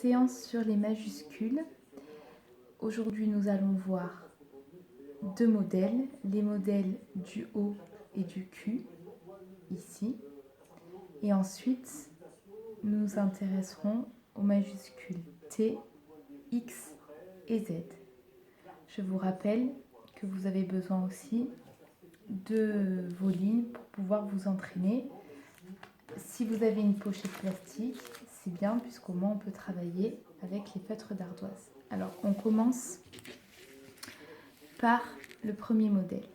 séance sur les majuscules. Aujourd'hui, nous allons voir deux modèles, les modèles du O et du Q, ici. Et ensuite, nous nous intéresserons aux majuscules T, X et Z. Je vous rappelle que vous avez besoin aussi de vos lignes pour pouvoir vous entraîner. Si vous avez une pochette plastique, c'est bien puisqu'au moins on peut travailler avec les feutres d'ardoise. Alors on commence par le premier modèle,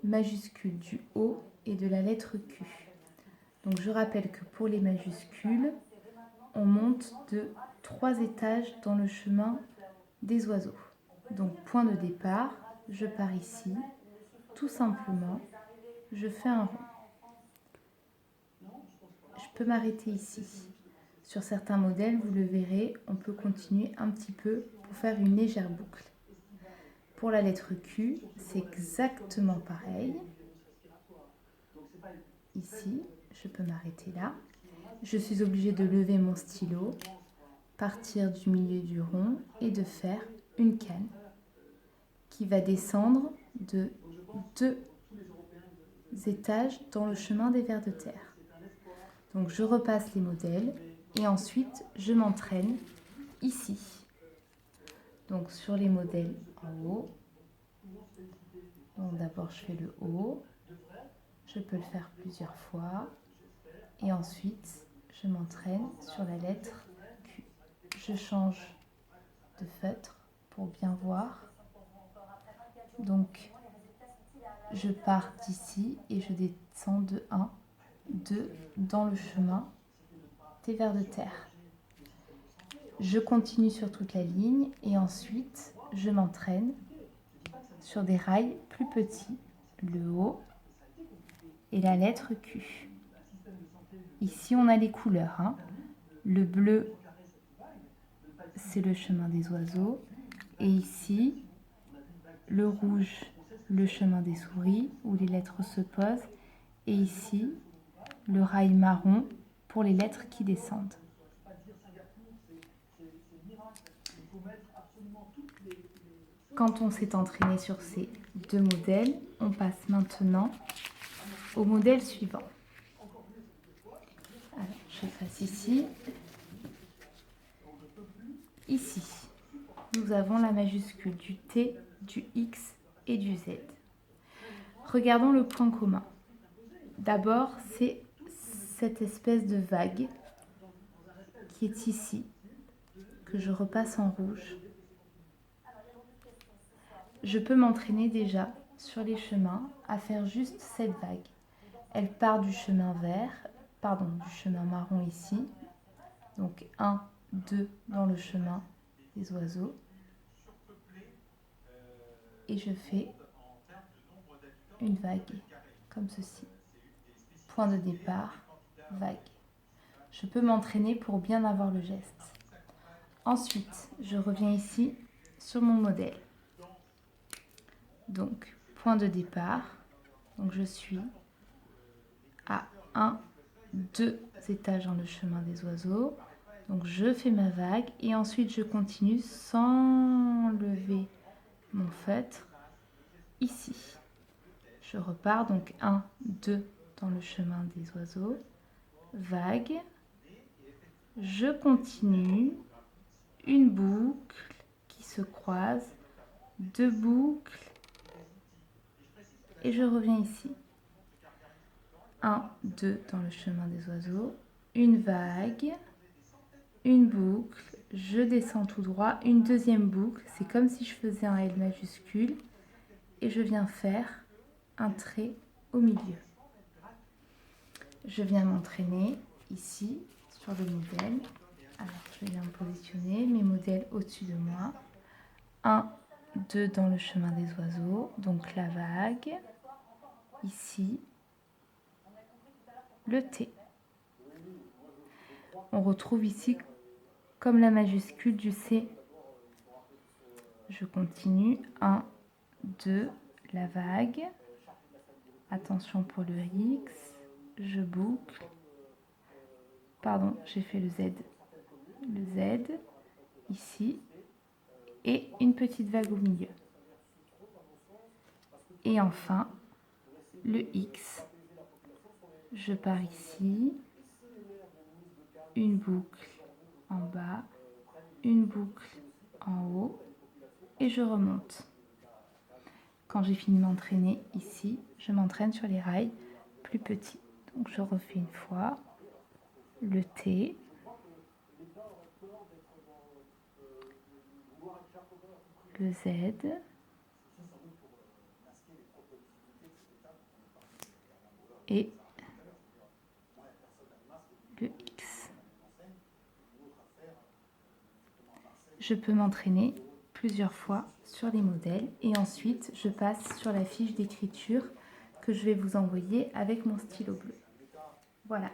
majuscule du O et de la lettre Q. Donc je rappelle que pour les majuscules, on monte de 3 étages dans le chemin des oiseaux. Donc point de départ, je pars ici, tout simplement, je fais un rond. Je peux m'arrêter ici. Sur certains modèles, vous le verrez, on peut continuer un petit peu pour faire une légère boucle. Pour la lettre Q, c'est exactement pareil. Ici, je peux m'arrêter là. Je suis obligée de lever mon stylo, partir du milieu du rond et de faire une canne qui va descendre de 2 étages dans le chemin des vers de terre. Donc je repasse les modèles et ensuite je m'entraîne ici. Donc sur les modèles en haut, donc d'abord je fais le haut, je peux le faire plusieurs fois et ensuite je m'entraîne sur la lettre Q. Je change de feutre pour bien voir. Donc je pars d'ici et je descends de 1, 2 dans le chemin des vers de terre. Je continue sur toute la ligne et ensuite je m'entraîne sur des rails plus petits, le O et la lettre Q. Ici on a les couleurs, hein. Le bleu c'est le chemin des oiseaux et ici le rouge le chemin des souris où les lettres se posent et ici le rail marron pour les lettres qui descendent. Quand on s'est entraîné sur ces deux modèles, on passe maintenant au modèle suivant. Alors, je passe ici. Ici, nous avons la majuscule du T, du X et du Z. Regardons le point commun. D'abord, c'est cette espèce de vague qui est ici, que je repasse en rouge. Je peux m'entraîner déjà sur les chemins à faire juste cette vague. Elle part du chemin du chemin marron ici. Donc 1, 2 dans le chemin des oiseaux. Et je fais une vague comme ceci. Point de départ, vague. Je peux m'entraîner pour bien avoir le geste. Ensuite, je reviens ici sur mon modèle. Donc, point de départ. Donc, je suis à 1, 2 étages dans le chemin des oiseaux. Donc, je fais ma vague et ensuite, je continue sans lever mon feutre ici. Je repars, donc 1, 2 dans le chemin des oiseaux. Vague. Je continue. Une boucle qui se croise. 2 boucles. Et je reviens ici. 1, 2 dans le chemin des oiseaux. Une vague. Une boucle. Je descends tout droit. Une deuxième boucle. C'est comme si je faisais un L majuscule. Et je viens faire un trait au milieu. Je viens m'entraîner ici sur le modèle. Alors je viens me positionner, mes modèles au-dessus de moi. 1, 2 dans le chemin des oiseaux, donc la vague. Ici, le T. On retrouve ici comme la majuscule du C. Je continue. 1, 2, la vague. Attention pour le X. Je boucle. Pardon, j'ai fait le Z. le Z, ici, et une petite vague au milieu. Et enfin, le X, je pars ici, une boucle en bas, une boucle en haut, et je remonte. Quand j'ai fini de m'entraîner ici, je m'entraîne sur les rails plus petits. Donc je refais une fois, le T, le Z, et le X. Je peux m'entraîner plusieurs fois sur les modèles et ensuite je passe sur la fiche d'écriture que je vais vous envoyer avec mon stylo bleu. Voilà.